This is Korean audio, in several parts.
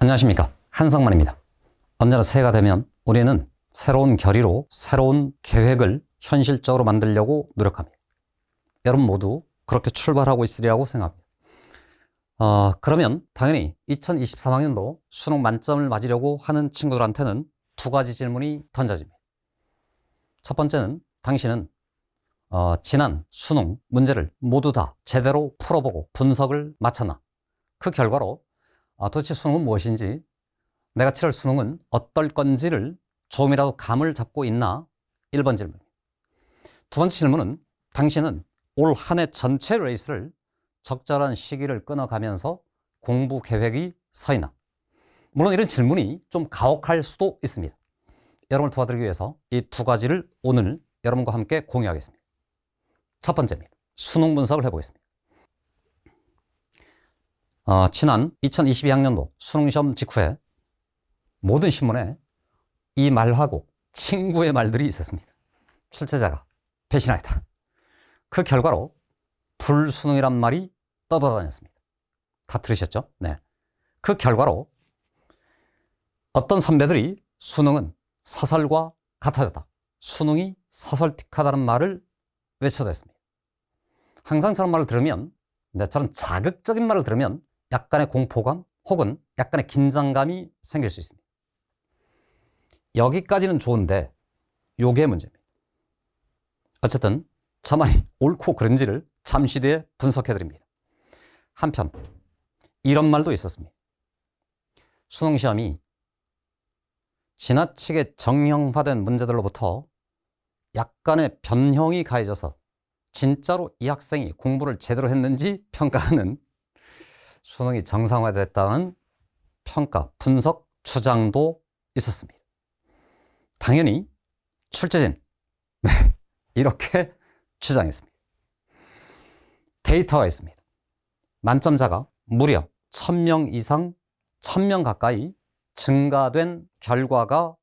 안녕하십니까, 한성만입니다. 언제나 새해가 되면 우리는 새로운 결의로 새로운 계획을 현실적으로 만들려고 노력합니다. 여러분 모두 그렇게 출발하고 있으리라고 생각합니다. 그러면 당연히 2023학년도 수능 만점을 맞으려고 하는 친구들한테는 두 가지 질문이 던져집니다. 첫 번째는, 당신은 지난 수능 문제를 모두 다 제대로 풀어보고 분석을 마쳤나? 그 결과로 도대체 수능은 무엇인지, 내가 치를 수능은 어떨 건지를 조금이라도 감을 잡고 있나? 1번 질문. 두 번째 질문은, 당신은 올 한 해 전체 레이스를 적절한 시기를 끊어가면서 공부 계획이 서 있나? 물론 이런 질문이 좀 가혹할 수도 있습니다. 여러분을 도와드리기 위해서 이 두 가지를 오늘 여러분과 함께 공유하겠습니다. 첫 번째입니다. 수능 분석을 해보겠습니다. 지난 2022학년도 수능시험 직후에 모든 신문에 이 말하고 친구의 말들이 있었습니다. 출제자가 배신하였다. 그 결과로 불수능이란 말이 떠돌아다녔습니다. 다 들으셨죠? 네. 그 결과로 어떤 선배들이 수능은 사설과 같아졌다, 수능이 사설틱하다는 말을 외쳐댔습니다. 항상 저런 말을 들으면, 저런 자극적인 말을 들으면 약간의 공포감 혹은 약간의 긴장감이 생길 수 있습니다. 여기까지는 좋은데 요게 문제입니다. 어쨌든 저 말이 옳고 그른지를 잠시 뒤에 분석해 드립니다. 한편 이런 말도 있었습니다. 수능시험이 지나치게 정형화된 문제들로부터 약간의 변형이 가해져서 진짜로 이 학생이 공부를 제대로 했는지 평가하는, 수능이 정상화됐다는 평가, 분석, 주장도 있었습니다. 당연히 출제진, 이렇게 주장했습니다. 데이터가 있습니다. 만점자가 무려 1000명 이상, 1000명 가까이 증가된 결과가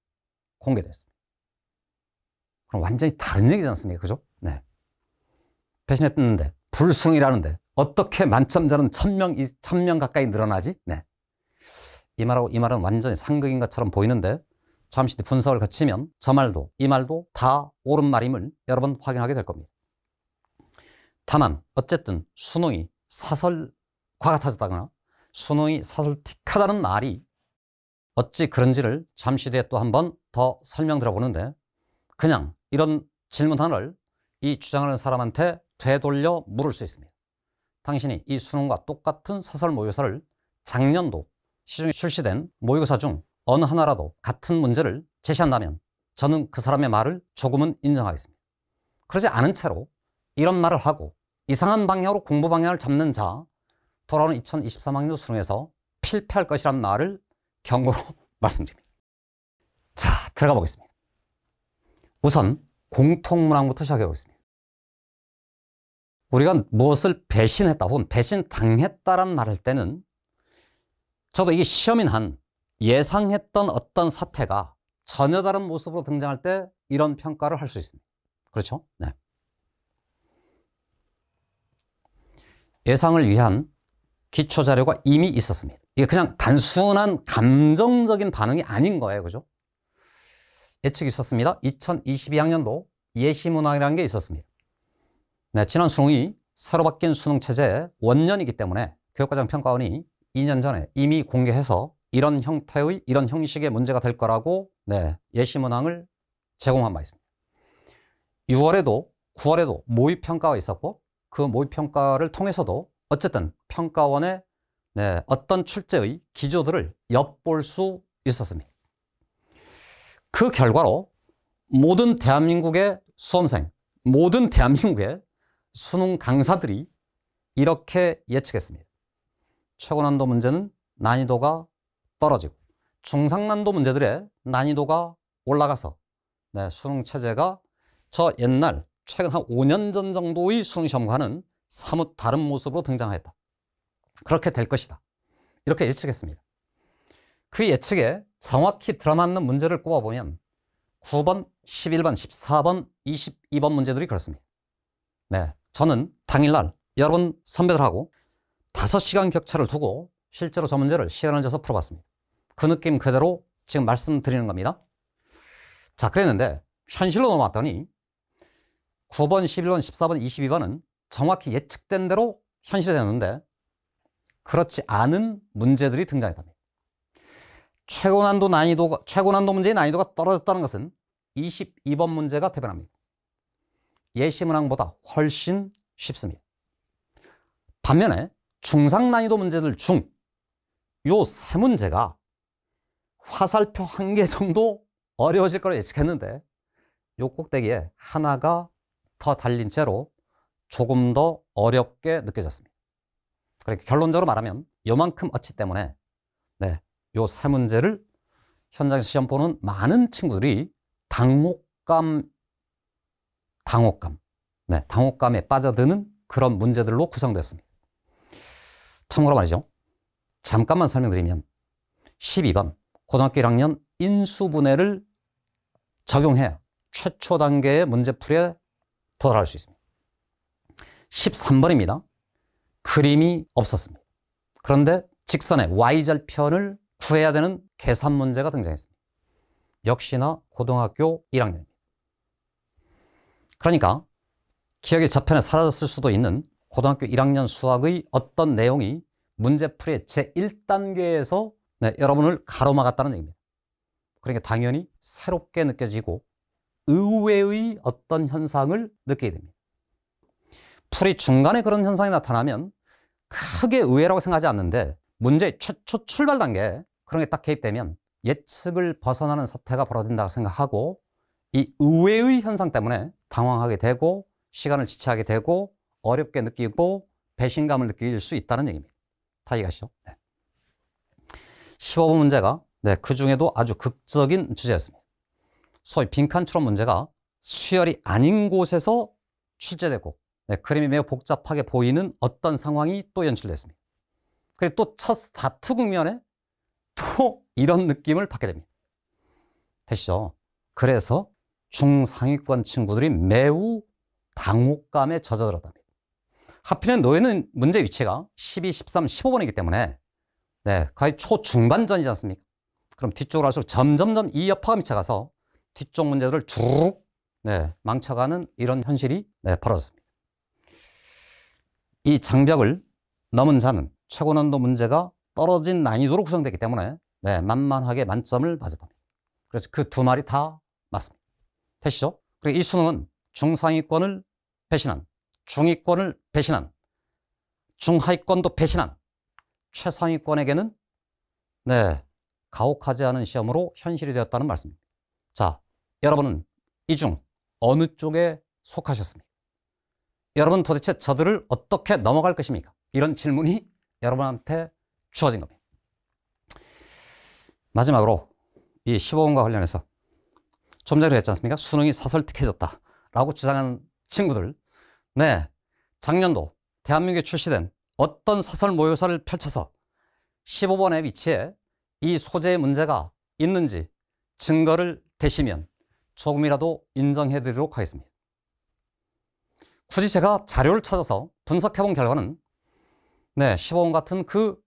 공개됐습니다. 그럼 완전히 다른 얘기지 않습니까? 그죠? 네. 배신했는데, 불수능이라는데 어떻게 만점자는 1000명 가까이 늘어나지? 네. 이 말하고 이 말은 완전히 상극인 것처럼 보이는데, 잠시 뒤 분석을 거치면 저 말도 이 말도 다 옳은 말임을 여러분 확인하게 될 겁니다. 다만 어쨌든 수능이 사설과 같아졌다거나 수능이 사설틱하다는 말이 어찌 그런지를 잠시 뒤에 또 한 번 더 설명드려 보는데, 그냥 이런 질문 하나를 이 주장하는 사람한테 되돌려 물을 수 있습니다. 당신이 이 수능과 똑같은 사설 모의고사를 작년도 시중에 출시된 모의고사 중 어느 하나라도 같은 문제를 제시한다면 저는 그 사람의 말을 조금은 인정하겠습니다. 그러지 않은 채로 이런 말을 하고 이상한 방향으로 공부 방향을 잡는 자, 돌아오는 2023학년 수능에서 필패할 것이란 말을 경고로 말씀드립니다. 자, 들어가 보겠습니다. 우선 공통문항부터 시작해 보겠습니다. 우리가 무엇을 배신했다 혹은 배신당했다란 말할 때는, 저도 이게 시험인 한 예상했던 어떤 사태가 전혀 다른 모습으로 등장할 때 이런 평가를 할 수 있습니다. 그렇죠? 네. 예상을 위한 기초자료가 이미 있었습니다. 이게 그냥 단순한 감정적인 반응이 아닌 거예요. 그죠? 예측이 있었습니다. 2022학년도 예시문항이라는 게 있었습니다. 네, 지난 수능이 새로 바뀐 수능 체제의 원년이기 때문에 교육과정평가원이 2년 전에 이미 공개해서 이런 형태의, 이런 형식의 문제가 될 거라고 예시문항을 제공한 바 있습니다. 6월에도 9월에도 모의평가가 있었고, 그 모의평가를 통해서도 어쨌든 평가원의 어떤 출제의 기조들을 엿볼 수 있었습니다. 그 결과로 모든 대한민국의 수험생, 모든 대한민국의 수능 강사들이 이렇게 예측했습니다. 최고난도 문제는 난이도가 떨어지고 중상난도 문제들의 난이도가 올라가서 수능 체제가 저 옛날 최근 한 5년 전 정도의 수능 시험과는 사뭇 다른 모습으로 등장하였다. 그렇게 될 것이다. 이렇게 예측했습니다. 그 예측에 정확히 들어맞는 문제를 꼽아보면 9번, 11번, 14번, 22번 문제들이 그렇습니다. 저는 당일날 여러분 선배들하고 5시간 격차를 두고 실제로 저 문제를 시간을 재서 풀어봤습니다. 그 느낌 그대로 지금 말씀드리는 겁니다. 자, 그랬는데 현실로 넘어왔더니 9번, 11번, 14번, 22번은 정확히 예측된 대로 현실이 되는데 그렇지 않은 문제들이 등장했답니다. 최고 난도 문제의 난이도가 떨어졌다는 것은 22번 문제가 대변합니다. 예시 문항보다 훨씬 쉽습니다. 반면에 중상 난이도 문제들 중 요 세 문제가 화살표 1개 정도 어려워질 거로 예측했는데 요 꼭대기에 하나가 더 달린 채로 조금 더 어렵게 느껴졌습니다. 그러니까 결론적으로 말하면 요만큼 어치 때문에 요 세 문제를 현장에서 시험 보는 많은 친구들이 당혹감에 빠져드는 그런 문제들로 구성되었습니다. 참고로 말이죠. 잠깐만 설명드리면 12번 고등학교 1학년 인수분해를 적용해야 최초 단계의 문제풀이에 도달할 수 있습니다. 13번입니다. 그림이 없었습니다. 그런데 직선의 y절편을 구해야 되는 계산 문제가 등장했습니다. 역시나 고등학교 1학년입니다. 그러니까 기억의 저편에 사라졌을 수도 있는 고등학교 1학년 수학의 어떤 내용이 문제풀이의 제1단계에서 여러분을 가로막았다는 얘기입니다. 그러니까 당연히 새롭게 느껴지고 의외의 어떤 현상을 느끼게 됩니다. 풀이 중간에 그런 현상이 나타나면 크게 의외라고 생각하지 않는데 문제의 최초 출발 단계에 그런 게 딱 개입되면 예측을 벗어나는 사태가 벌어진다고 생각하고 이 의외의 현상 때문에 당황하게 되고 시간을 지체하게 되고 어렵게 느끼고 배신감을 느낄 수 있다는 얘기입니다. 다 이해가시죠? 15번 문제가 그 중에도 아주 극적인 주제였습니다. 소위 빈칸 추론 문제가 수열이 아닌 곳에서 출제되고 그림이 매우 복잡하게 보이는 어떤 상황이 또 연출됐습니다. 그리고 또 첫 스타트 국면에 또 이런 느낌을 받게 됩니다. 되시죠? 그래서 중상위권 친구들이 매우 당혹감에 젖어들었답니다. 하필이면 놓여있는 문제 위치가 12, 13, 15번이기 때문에 거의 초중반전이지 않습니까? 그럼 뒤쪽으로 갈수록 점점점 이 여파가 미쳐가서 뒤쪽 문제들을 쭉 망쳐가는 이런 현실이 벌어졌습니다. 이 장벽을 넘은 자는 최고 난도 문제가 떨어진 난이도로 구성되기 때문에 만만하게 만점을 받았답니다. 그래서 그 두 말이 다 맞습니다. 되시죠? 그리고 이 수능은 중상위권을 배신한, 중위권을 배신한, 중하위권도 배신한 최상위권에게는 가혹하지 않은 시험으로 현실이 되었다는 말씀입니다. 자, 여러분은 이 중 어느 쪽에 속하셨습니까? 여러분 도대체 저들을 어떻게 넘어갈 것입니까? 이런 질문이 여러분한테 주어진 겁니다. 마지막으로 이 15번과 관련해서 좀 전에 했지 않습니까? 수능이 사설틱해졌다 라고 주장한 친구들, 작년도 대한민국에 출시된 어떤 사설 모의고사를 펼쳐서 15번의 위치에 이 소재의 문제가 있는지 증거를 대시면 조금이라도 인정해 드리도록 하겠습니다. 굳이 제가 자료를 찾아서 분석해 본 결과는 15번 같은 그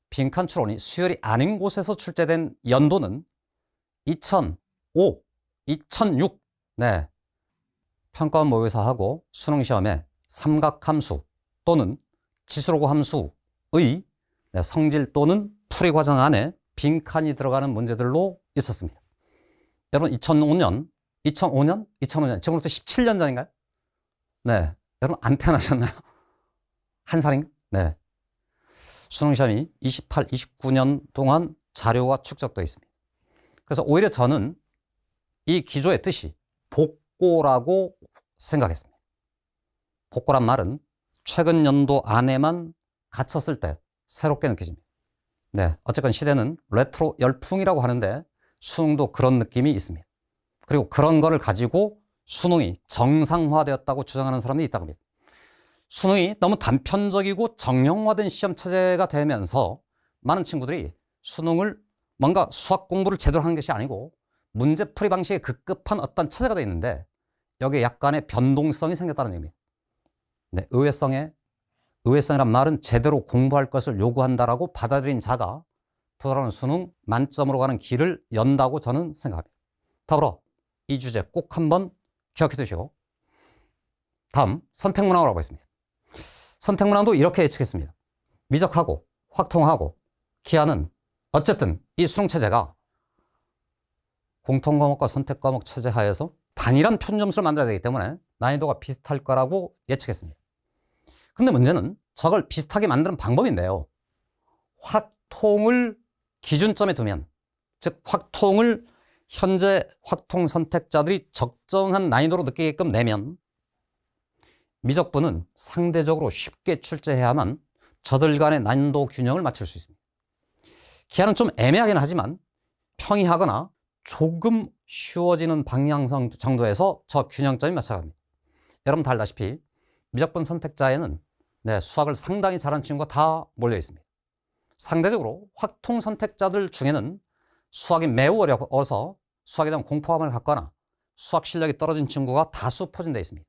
빈칸 추론이 수열이 아닌 곳에서 출제된 연도는 2005, 2006 평가원 모의고사하고 수능시험에 삼각함수 또는 지수로그 함수의 성질 또는 풀이 과정 안에 빈칸이 들어가는 문제들로 있었습니다. 여러분 2005년, 지금부터 17년 전인가요? 여러분 안 태어나셨나요? 한 살인가? 수능시험이 28, 29년 동안 자료가 축적되어 있습니다. 그래서 오히려 저는 이 기조의 뜻이 복고라고 생각했습니다. 복고란 말은 최근 연도 안에만 갇혔을 때 새롭게 느껴집니다. 어쨌건 시대는 레트로 열풍이라고 하는데 수능도 그런 느낌이 있습니다. 그리고 그런 거를 가지고 수능이 정상화되었다고 주장하는 사람들이 있다고 합니다. 수능이 너무 단편적이고 정형화된 시험 체제가 되면서 많은 친구들이 수능을 뭔가 수학 공부를 제대로 하는 것이 아니고 문제풀이 방식에 급급한 어떤 체제가 되어 있는데 여기에 약간의 변동성이 생겼다는 얘기입니다. 의외성이란 말은 제대로 공부할 것을 요구한다라고 받아들인 자가 도달하는 수능 만점으로 가는 길을 연다고 저는 생각합니다. 더불어 이 주제 꼭 한번 기억해 두시고, 다음 선택문항으로 가겠습니다. 선택문항도 이렇게 예측했습니다. 미적하고 확통하고 기하는 어쨌든 이 수능체제가 공통과목과 선택과목 체제 하에서 단일한 표준점수를 만들어야 되기 때문에 난이도가 비슷할 거라고 예측했습니다. 근데 문제는 저걸 비슷하게 만드는 방법인데요. 확통을 기준점에 두면, 즉 확통을 현재 확통 선택자들이 적정한 난이도로 느끼게끔 내면 미적분은 상대적으로 쉽게 출제해야만 저들 간의 난이도 균형을 맞출 수 있습니다. 기하는 좀 애매하긴 하지만 평이하거나 조금 쉬워지는 방향성 정도에서 저 균형점이 맞춰갑니다. 여러분 다 알다시피 미적분 선택자에는 수학을 상당히 잘하는 친구가 다 몰려 있습니다. 상대적으로 확통 선택자들 중에는 수학이 매우 어려워서 수학에 대한 공포감을 갖거나 수학 실력이 떨어진 친구가 다수 포진되어 있습니다.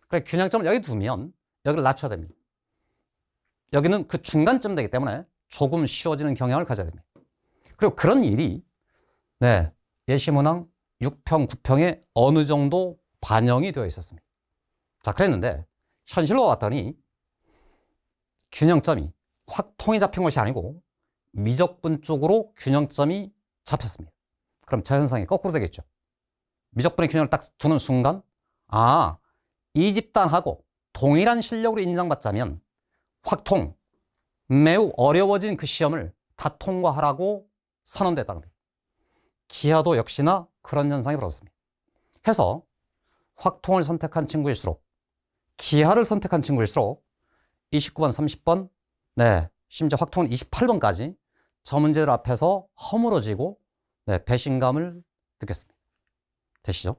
그래서 균형점을 여기 두면 여기를 낮춰야 됩니다. 여기는 그 중간점 되기 때문에 조금 쉬워지는 경향을 가져야 됩니다. 그리고 그런 일이 예시문항 6평, 9평에 어느 정도 반영이 되어 있었습니다. 자, 그랬는데 현실로 왔더니 균형점이 확통이 잡힌 것이 아니고 미적분 쪽으로 균형점이 잡혔습니다. 그럼 저 현상이 거꾸로 되겠죠. 미적분의 균형을 딱 두는 순간, 이 집단하고 동일한 실력으로 인정받자면 확통, 매우 어려워진 그 시험을 다 통과하라고 선언됐다는 겁니다. 기하도 역시나 그런 현상이 벌어졌습니다. 해서 확통을 선택한 친구일수록, 기하를 선택한 친구일수록 29번, 30번, 심지어 확통은 28번까지 저 문제들 앞에서 허물어지고 배신감을 느꼈습니다. 되시죠?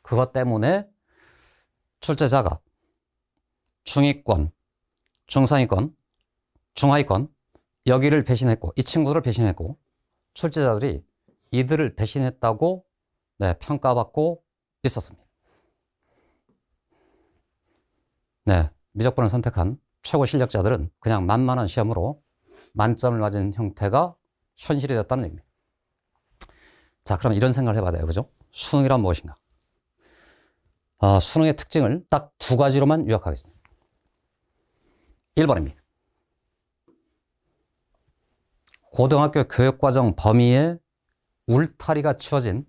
그것 때문에 출제자가 중위권, 중상위권, 중하위권 여기를 배신했고, 이 친구들을 배신했고, 출제자들이 이들을 배신했다고 평가받고 있었습니다. 미적분을 선택한 최고 실력자들은 그냥 만만한 시험으로 만점을 맞은 형태가 현실이 됐다는 얘기입니다. 자, 그럼 이런 생각을 해봐야 돼요. 그죠? 수능이란 무엇인가? 수능의 특징을 딱 두 가지로만 요약하겠습니다. 1번입니다. 고등학교 교육과정 범위에 울타리가 치워진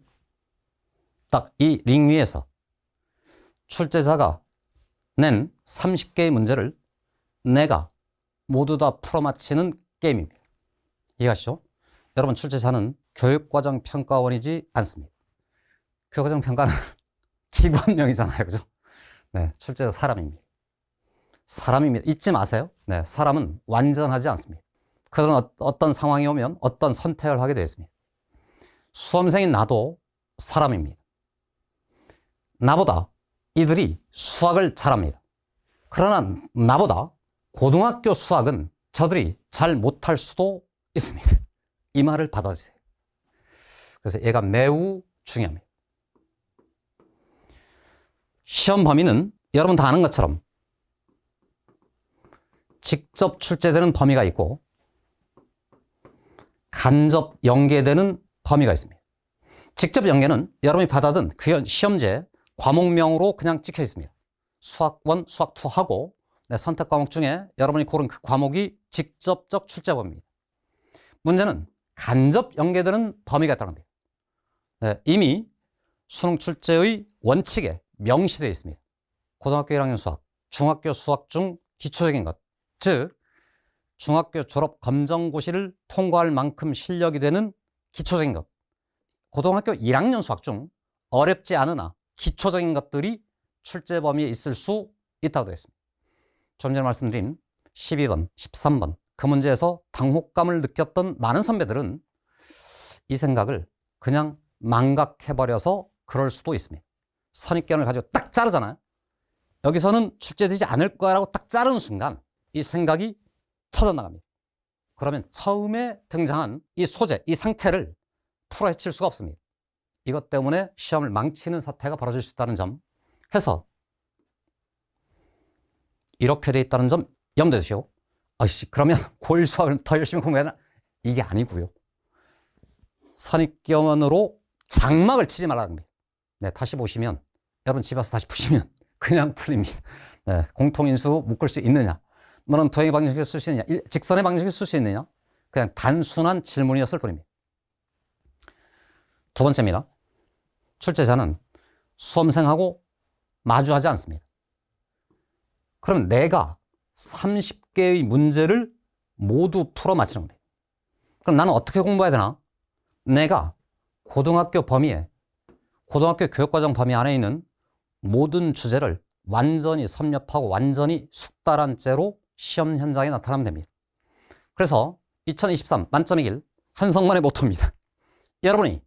딱 이 링 위에서 출제자가 낸 30개의 문제를 내가 모두 다 풀어맞히는 게임입니다. 이해하시죠? 여러분, 출제자는 교육과정 평가원이지 않습니다. 교육과정 평가는 기관명이잖아요. 그죠? 출제자 사람입니다. 사람입니다. 잊지 마세요. 사람은 완전하지 않습니다. 그런 어떤 상황이 오면 어떤 선택을 하게 되어 있습니다. 수험생인 나도 사람입니다. 나보다 이들이 수학을 잘합니다. 그러나 나보다 고등학교 수학은 저들이 잘 못할 수도 있습니다. 이 말을 받아주세요. 그래서 얘가 매우 중요합니다. 시험 범위는 여러분 다 아는 것처럼 직접 출제되는 범위가 있고 간접 연계되는 범위가 있습니다. 직접 연계는 여러분이 받아든 그 시험제 과목명으로 그냥 찍혀 있습니다. 수학 1, 수학 2 하고 선택 과목 중에 여러분이 고른 그 과목이 직접적 출제 범위입니다. 문제는 간접 연계되는 범위가 있다는 겁니다. 이미 수능 출제의 원칙에 명시되어 있습니다. 고등학교 1학년 수학, 중학교 수학 중 기초적인 것, 즉 중학교 졸업 검정고시를 통과할 만큼 실력이 되는 기초적인 것, 고등학교 1학년 수학 중 어렵지 않으나 기초적인 것들이 출제 범위에 있을 수 있다고 되어 있습니다. 좀 전에 말씀드린 12번, 13번 그 문제에서 당혹감을 느꼈던 많은 선배들은 이 생각을 그냥 망각해버려서 그럴 수도 있습니다. 선입견을 가지고 딱 자르잖아요. 여기서는 출제되지 않을 거라고 딱 자르는 순간 이 생각이 쳐져나갑니다. 그러면 처음에 등장한 이 소재, 이 상태를 풀어헤칠 수가 없습니다. 이것 때문에 시험을 망치는 사태가 벌어질 수 있다는 점 해서 이렇게 돼 있다는 점 염두에 두시고 그러면 고1 수학을 더 열심히 공부해야 되나? 이게 아니고요. 선입견으로 장막을 치지 말라는 겁니다. 네, 다시 보시면 여러분 집에 와서 다시 보시면 그냥 풀립니다. 네, 공통인수 묶을 수 있느냐? 너는 도형의 방정식을 쓸 수 있느냐? 직선의 방정식을 쓸 수 있느냐? 그냥 단순한 질문이었을 뿐입니다. 두 번째입니다. 출제자는 수험생하고 마주하지 않습니다. 그러면 내가 30개의 문제를 모두 풀어 맞히는 겁니다. 그럼 나는 어떻게 공부해야 되나? 내가 고등학교 범위에, 고등학교 교육과정 범위 안에 있는 모든 주제를 완전히 섭렵하고 완전히 숙달한 채로 시험 현장에 나타나면 됩니다. 그래서 2023 만점의 길 한성만의 모토입니다. 여러분이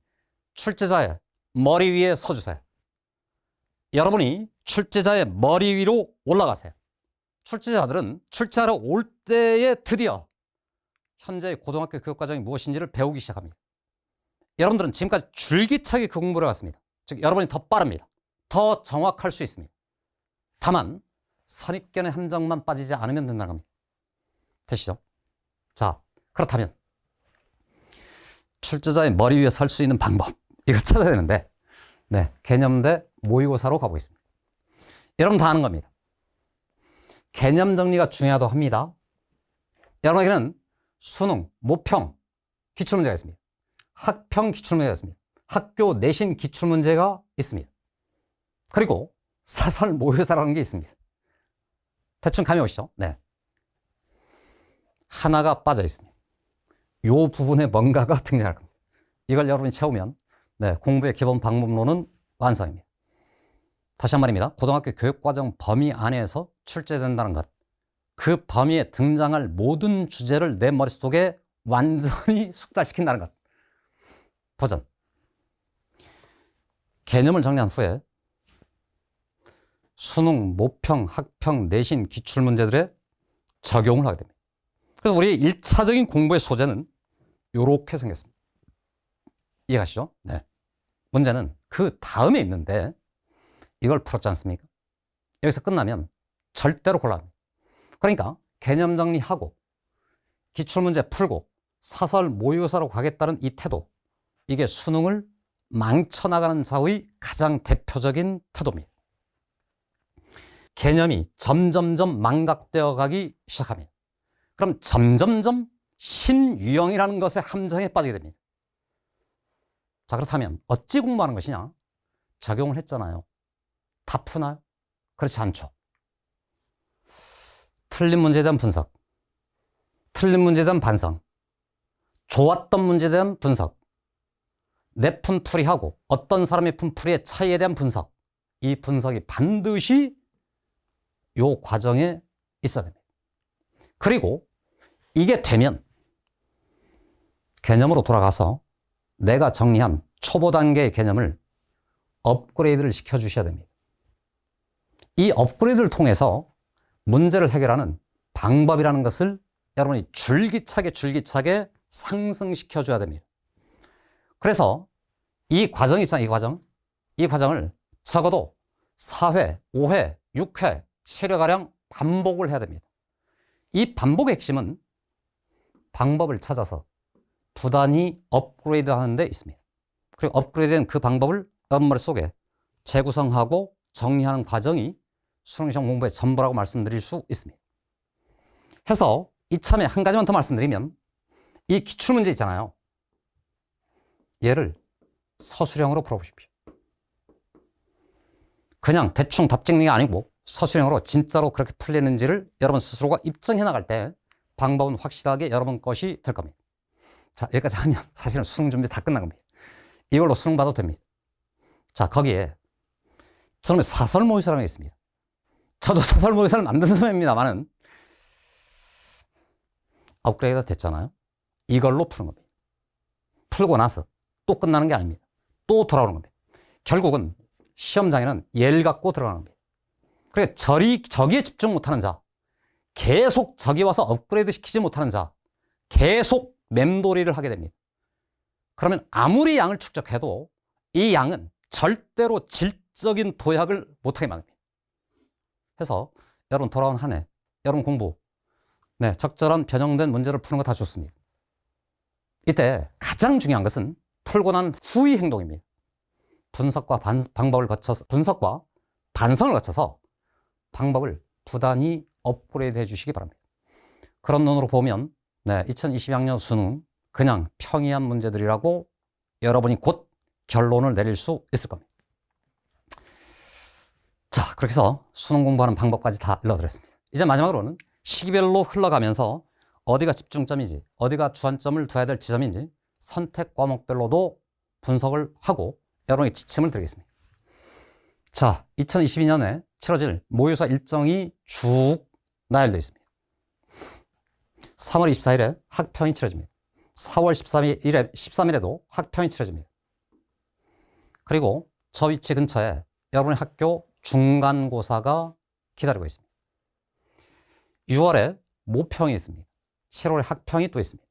출제자의 머리 위에 서주세요. 여러분이 출제자의 머리 위로 올라가세요. 출제자들은 출제하러 올 때에 드디어 현재의 고등학교 교육과정이 무엇인지를 배우기 시작합니다. 여러분들은 지금까지 줄기차게 그 공부를 해왔습니다. 즉 여러분이 더 빠릅니다. 더 정확할 수 있습니다. 다만 선입견의 함정만 빠지지 않으면 된다는 겁니다. 되시죠? 자, 그렇다면 출제자의 머리 위에 설 수 있는 방법, 이걸 찾아야 되는데, 네, 개념대 모의고사로 가보겠습니다. 여러분 다 아는 겁니다. 개념 정리가 중요하다고 합니다. 여러분에게는 수능, 모평, 기출문제가 있습니다. 학평 기출문제가 있습니다. 학교 내신 기출문제가 있습니다. 그리고 사설 모의고사라는 게 있습니다. 대충 감이 오시죠? 네. 하나가 빠져 있습니다. 이 부분에 뭔가가 등장할 겁니다. 이걸 여러분이 채우면 네, 공부의 기본 방법론은 완성입니다. 다시 한 말입니다. 고등학교 교육과정 범위 안에서 출제된다는 것. 그 범위에 등장할 모든 주제를 내 머릿속에 완전히 숙달시킨다는 것. 도전. 개념을 정리한 후에 수능, 모평, 학평, 내신, 기출문제들의 적용을 하게 됩니다. 그래서 우리 1차적인 공부의 소재는 이렇게 생겼습니다. 이해가시죠? 네. 문제는 그 다음에 있는데 이걸 풀었지 않습니까? 여기서 끝나면 절대로 곤란합니다. 그러니까 개념 정리하고 기출문제 풀고 사설 모의고사로 가겠다는 이 태도, 이게 수능을 망쳐나가는 자의 가장 대표적인 태도입니다. 개념이 점점점 망각되어 가기 시작합니다. 그럼 점점점 신유형이라는 것의 함정에 빠지게 됩니다. 자, 그렇다면 어찌 공부하는 것이냐? 적용을 했잖아요. 다 푸나요? 그렇지 않죠. 틀린 문제에 대한 분석, 틀린 문제에 대한 반성, 좋았던 문제에 대한 분석, 내 푼풀이하고 어떤 사람의 푼풀이의 차이에 대한 분석, 이 분석이 반드시 이 과정에 있어야 됩니다. 그리고 이게 되면 개념으로 돌아가서 내가 정리한 초보 단계의 개념을 업그레이드를 시켜주셔야 됩니다. 이 업그레이드를 통해서 문제를 해결하는 방법이라는 것을 여러분이 줄기차게 상승시켜줘야 됩니다. 그래서 이 과정이 있잖아요. 이 과정을 적어도 4회, 5회, 6회, 7회가량 반복을 해야 됩니다. 이 반복의 핵심은 방법을 찾아서 부단히 업그레이드 하는 데 있습니다. 그리고 업그레이드된 그 방법을 여러분 머릿속에 재구성하고 정리하는 과정이 수능시험 공부의 전부라고 말씀드릴 수 있습니다. 해서 이참에 한 가지만 더 말씀드리면 이 기출문제 있잖아요. 얘를 서술형으로 풀어보십시오. 그냥 대충 답 찍는 게 아니고 서술형으로 진짜로 그렇게 풀리는지를 여러분 스스로가 입증해 나갈 때 방법은 확실하게 여러분 것이 될 겁니다. 자, 여기까지 하면 사실은 수능 준비 다 끝난 겁니다. 이걸로 수능 봐도 됩니다. 자, 거기에 저는 사설 모의고사라는 게 있습니다. 저도 사설 모의고사를 만든 사람입니다만은 업그레이드가 됐잖아요. 이걸로 푸는 겁니다. 풀고 나서 또 끝나는 게 아닙니다. 또 돌아오는 겁니다. 결국은 시험장에는 얘를 갖고 들어가는 겁니다. 그러니까 저기에 집중 못하는 자, 계속 저기 와서 업그레이드 시키지 못하는 자, 계속 맴돌이를 하게 됩니다. 그러면 아무리 양을 축적해도 이 양은 절대로 질적인 도약을 못하게 만듭니다. 해서 여러분 돌아온 한 해, 여러분 공부, 네, 적절한 변형된 문제를 푸는 거 다 좋습니다. 이때 가장 중요한 것은 풀고 난 후의 행동입니다. 분석과 반성을 거쳐서 방법을 부단히 업그레이드 해 주시기 바랍니다. 그런 눈으로 보면 2022학년 수능 그냥 평이한 문제들이라고 여러분이 곧 결론을 내릴 수 있을 겁니다. 자, 그렇게 해서 수능 공부하는 방법까지 다 알려드렸습니다. 이제 마지막으로는 시기별로 흘러가면서 어디가 집중점인지, 어디가 주안점을 둬야 될 지점인지 선택 과목별로도 분석을 하고 여러분에게 지침을 드리겠습니다. 자, 2022년에 치러질 모의고사 일정이 쭉 나열되어 있습니다. 3월 24일에 학평이 치러집니다. 4월 13일에도 학평이 치러집니다. 그리고 저 위치 근처에 여러분의 학교 중간고사가 기다리고 있습니다. 6월에 모평이 있습니다. 7월에 학평이 또 있습니다.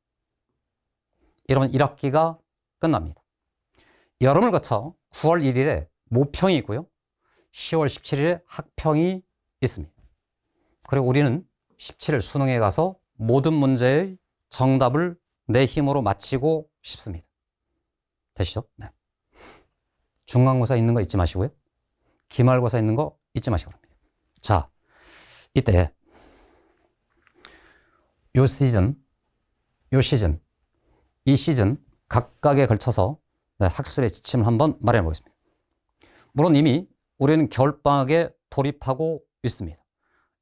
이러면 1학기가 끝납니다. 여름을 거쳐 9월 1일에 모평이 있고요. 10월 17일에 학평이 있습니다. 그리고 우리는 17일 수능에 가서 모든 문제의 정답을 내 힘으로 맞히고 싶습니다. 되시죠? 네. 중간고사 있는 거 잊지 마시고요. 기말고사 있는 거 잊지 마시고 합니다. 자, 이때 이 시즌 각각에 걸쳐서 학습의 지침을 한번 마련해 보겠습니다. 물론 이미 우리는 겨울방학에 돌입하고 있습니다.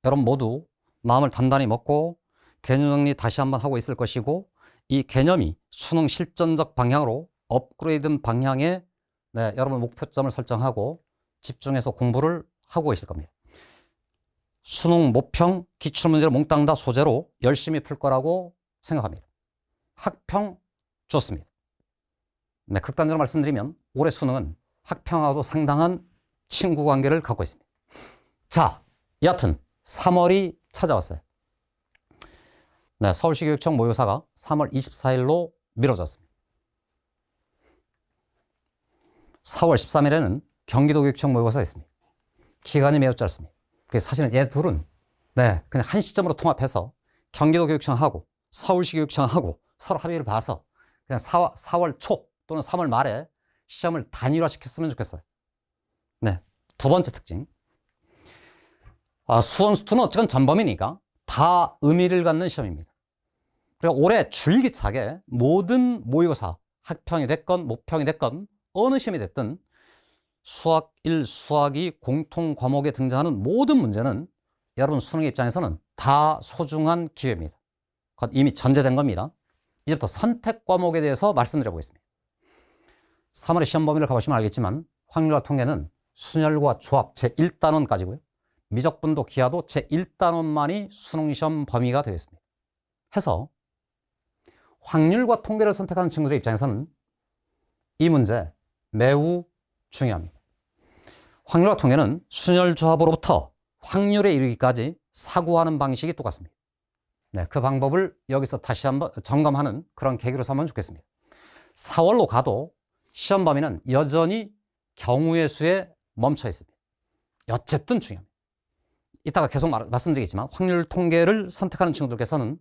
여러분 모두 마음을 단단히 먹고 개념 정리 다시 한번 하고 있을 것이고, 이 개념이 수능 실전적 방향으로 업그레이드 방향에 여러분 목표점을 설정하고 집중해서 공부를 하고 계실 겁니다. 수능 모평 기출문제를 몽땅 다 소재로 열심히 풀 거라고 생각합니다. 학평 좋습니다. 극단적으로 말씀드리면 올해 수능은 학평하고도 상당한 친구 관계를 갖고 있습니다. 자, 여하튼 3월이 찾아왔어요. 서울시 교육청 모의고사가 3월 24일로 미뤄졌습니다. 4월 13일에는 경기도 교육청 모의고사가 있습니다. 기간이 매우 짧습니다. 사실은 얘 둘은 그냥 한 시점으로 통합해서 경기도 교육청하고 서울시 교육청하고 서로 합의를 봐서 그냥 4월 초 또는 3월 말에 시험을 단일화시켰으면 좋겠어요. 두 번째 특징. 수원, 수투는 어쨌든 전범이니까 다 의미를 갖는 시험입니다. 그리고 올해 줄기차게 모든 모의고사, 학평이 됐건 모평이 됐건 어느 시험이 됐든 수학 1, 수학 2 공통 과목에 등장하는 모든 문제는 여러분 수능의 입장에서는 다 소중한 기회입니다. 그건 이미 전제된 겁니다. 이제부터 선택 과목에 대해서 말씀드려 보겠습니다. 3월의 시험 범위를 가보시면 알겠지만 확률과 통계는 순열과 조합 제1단원까지고요. 미적분도 기하도 제1단원만이 수능시험 범위가 되겠습니다. 해서 확률과 통계를 선택하는 친구들의 입장에서는 이 문제 매우 중요합니다. 확률과 통계는 순열조합으로부터 확률에 이르기까지 사고하는 방식이 똑같습니다. 그 방법을 여기서 다시 한번 점검하는 그런 계기로 삼으면 좋겠습니다. 4월로 가도 시험 범위는 여전히 경우의 수에 멈춰 있습니다. 어쨌든 중요합니다. 이따가 계속 말씀드리겠지만 확률 통계를 선택하는 친구들께서는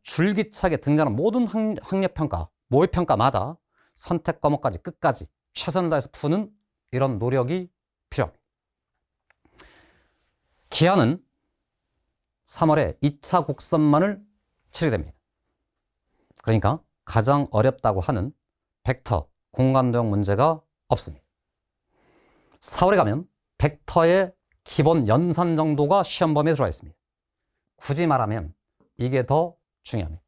줄기차게 등장하는 모든 학력평가, 모의평가마다 선택 과목까지 끝까지 최선을 다해서 푸는 이런 노력이 필요합니다. 기한은 3월에 2차 곡선만을 치르게 됩니다. 그러니까 가장 어렵다고 하는 벡터, 공간도형 문제가 없습니다. 4월에 가면 벡터의 기본 연산 정도가 시험 범위에 들어와 있습니다. 굳이 말하면 이게 더 중요합니다.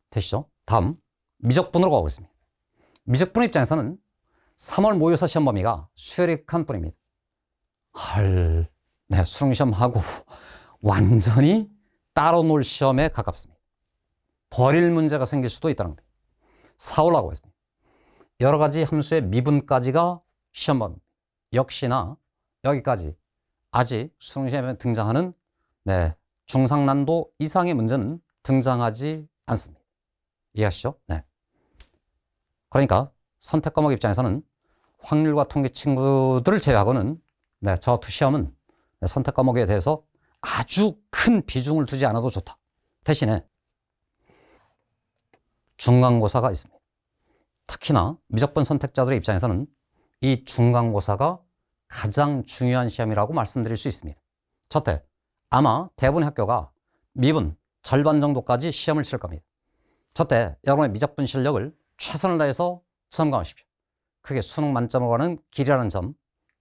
되시죠? 다음 미적분으로 가보겠습니다. 미적분 입장에서는 3월 모의고사 시험 범위가 수열익한 뿐입니다. 수능시험하고 완전히 따로 놀 시험에 가깝습니다. 버릴 문제가 생길 수도 있다는 겁니다. 4월로 가보겠습니다. 여러 가지 함수의 미분까지가 시험 범위입니다. 역시나 여기까지 아직 수능시험에 등장하는 중상난도 이상의 문제는 등장하지 않습니다. 이해하시죠? 그러니까 선택 과목 입장에서는 확률과 통계 친구들을 제외하고는 저 두 시험은 선택 과목에 대해서 아주 큰 비중을 두지 않아도 좋다. 대신에 중간고사가 있습니다. 특히나 미적분 선택자들의 입장에서는 이 중간고사가 가장 중요한 시험이라고 말씀드릴 수 있습니다. 저때 아마 대부분의 학교가 미분 절반 정도까지 시험을 칠 겁니다. 저때 여러분의 미적분 실력을 최선을 다해서 점검하십시오. 그게 수능 만점으로 가는 길이라는 점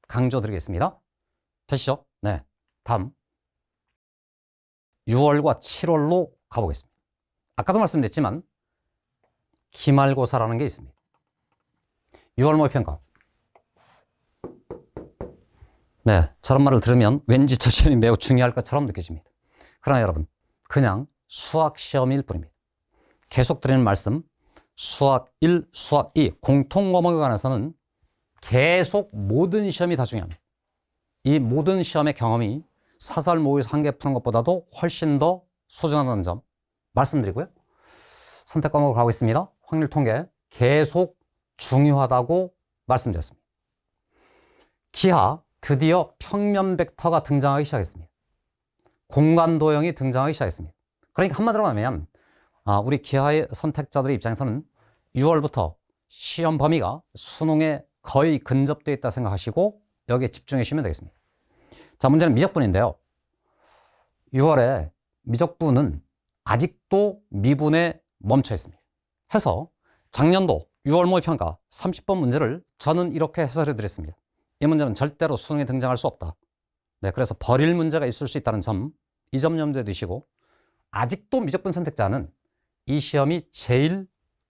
강조드리겠습니다. 되시죠? 네. 다음 6월과 7월로 가보겠습니다. 아까도 말씀드렸지만 기말고사라는 게 있습니다. 6월 모의평가. 네, 저런 말을 들으면 왠지 저 시험이 매우 중요할 것처럼 느껴집니다. 그러나 여러분, 그냥 수학 시험일 뿐입니다. 계속 드리는 말씀, 수학 1, 수학 2 공통 과목에 관해서는 계속 모든 시험이 다 중요합니다. 이 모든 시험의 경험이 사설 모의에서 한 개 푸는 것보다도 훨씬 더 소중하다는 점 말씀드리고요. 선택 과목으로 가고 있습니다. 확률 통계 계속 중요하다고 말씀드렸습니다. 기하 드디어 평면 벡터가 등장하기 시작했습니다. 공간 도형이 등장하기 시작했습니다. 그러니까 한마디로 하면 우리 기하의 선택자들의 입장에서는 6월부터 시험 범위가 수능에 거의 근접되어 있다 생각하시고 여기에 집중해 주시면 되겠습니다. 자, 문제는 미적분인데요. 6월에 미적분은 아직도 미분에 멈춰 있습니다. 해서 작년도 6월 모의평가 30번 문제를 저는 이렇게 해설해 드렸습니다. 이 문제는 절대로 수능에 등장할 수 없다. 네, 그래서 버릴 문제가 있을 수 있다는 점, 이 점 염두에 두시고 아직도 미적분 선택자는 이 시험이 제일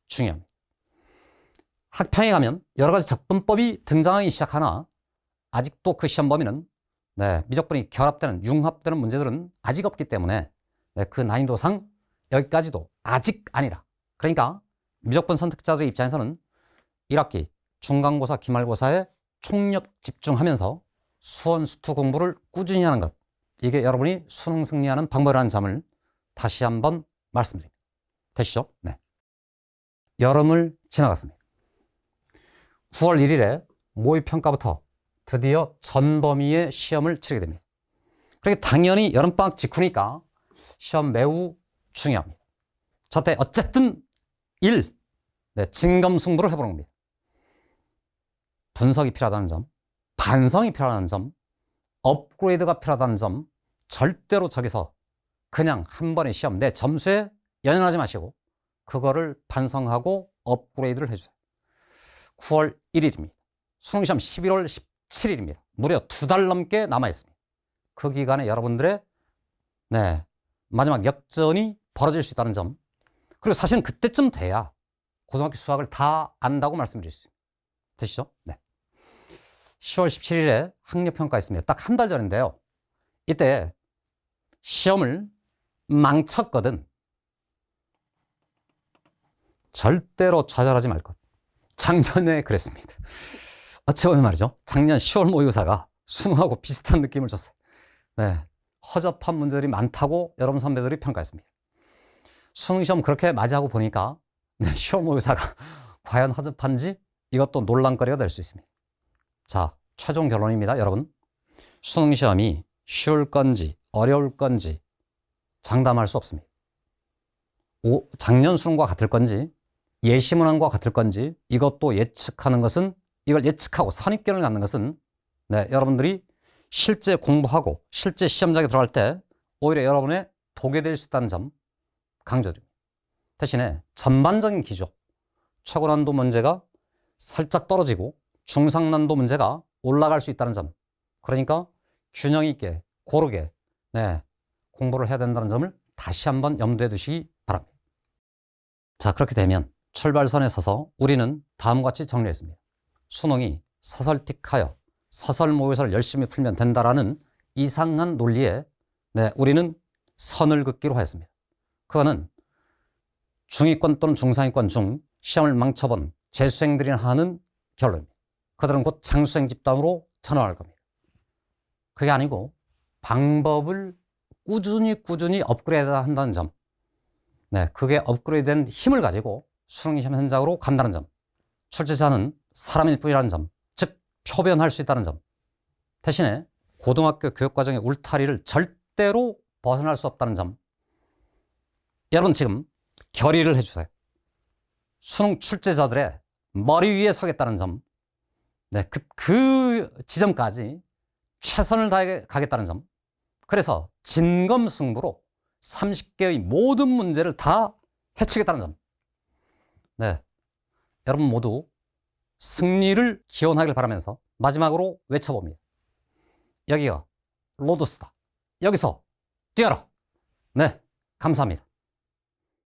중요합니다. 학평에 가면 여러 가지 접근법이 등장하기 시작하나 아직도 그 시험 범위는 미적분이 결합되는, 융합되는 문제들은 아직 없기 때문에 그 난이도상 여기까지도 아직 아니다. 그러니까 미적분 선택자들의 입장에서는 1학기 중간고사, 기말고사에 총력 집중하면서 수원, 수투 공부를 꾸준히 하는 것, 이게 여러분이 수능 승리하는 방법이라는 점을 다시 한번 말씀드립니다. 되시죠? 네. 여름을 지나갔습니다. 9월 1일에 모의평가부터 드디어 전 범위의 시험을 치르게 됩니다. 그러니까 당연히 여름방학 직후니까 시험 매우 중요합니다. 저때 어쨌든 진검승부를 해보는 겁니다. 분석이 필요하다는 점, 반성이 필요하다는 점, 업그레이드가 필요하다는 점, 절대로 저기서 그냥 한 번의 시험 내 점수에 연연하지 마시고 그거를 반성하고 업그레이드를 해주세요. 9월 1일입니다. 수능시험 11월 17일입니다. 무려 2달 넘게 남아있습니다. 그 기간에 여러분들의 마지막 역전이 벌어질 수 있다는 점, 그리고 사실은 그때쯤 돼야 고등학교 수학을 다 안다고 말씀드릴 수 있습니다. 되시죠? 네. 10월 17일에 학력평가 있습니다. 딱 한 달 전인데요. 이때 시험을 망쳤거든 절대로 좌절하지 말 것. 작년에 그랬습니다. 어찌 보면 말이죠. 작년 10월 모의고사가 수능하고 비슷한 느낌을 줬어요. 허접한 문제들이 많다고 여러분 선배들이 평가했습니다. 수능시험 그렇게 맞이하고 보니까 10월 모의고사가 과연 허접한지 이것도 논란거리가 될 수 있습니다. 자, 최종 결론입니다. 여러분, 수능시험이 쉬울 건지 어려울 건지 장담할 수 없습니다. 작년 수능과 같을 건지 예시문항과 같을 건지 이것도 예측하는 것은, 이걸 예측하고 선입견을 갖는 것은 여러분들이 실제 공부하고 실제 시험장에 들어갈 때 오히려 여러분의 독이 될 수 있다는 점 강조드립니다. 대신에 전반적인 기조, 최고난도 문제가 살짝 떨어지고 중상난도 문제가 올라갈 수 있다는 점, 그러니까 균형 있게 고르게 공부를 해야 된다는 점을 다시 한번 염두에 두시기 바랍니다. 자, 그렇게 되면 출발선에 서서 우리는 다음과 같이 정리했습니다. 수능이 서설틱하여 서설 모의고사를 열심히 풀면 된다라는 이상한 논리에 우리는 선을 긋기로 하였습니다. 그거는 중위권 또는 중상위권 중 시험을 망쳐본 재수생들이나 하는 결론입니다. 그들은 곧 장수생 집단으로 전환할 겁니다. 그게 아니고 방법을 꾸준히 업그레이드 한다는 점, 그게 업그레이드된 힘을 가지고 수능시험 현장으로 간다는 점, 출제자는 사람일 뿐이라는 점, 즉 표변할 수 있다는 점, 대신에 고등학교 교육과정의 울타리를 절대로 벗어날 수 없다는 점, 여러분 지금 결의를 해주세요. 수능 출제자들의 머리 위에 서겠다는 점, 네, 그 지점까지 최선을 다해 가겠다는 점, 그래서 진검승부로 30개의 모든 문제를 다 해치겠다는 점, 네, 여러분 모두 승리를 기원하길 바라면서 마지막으로 외쳐봅니다. 여기가 로드스다. 여기서 뛰어라. 네, 감사합니다.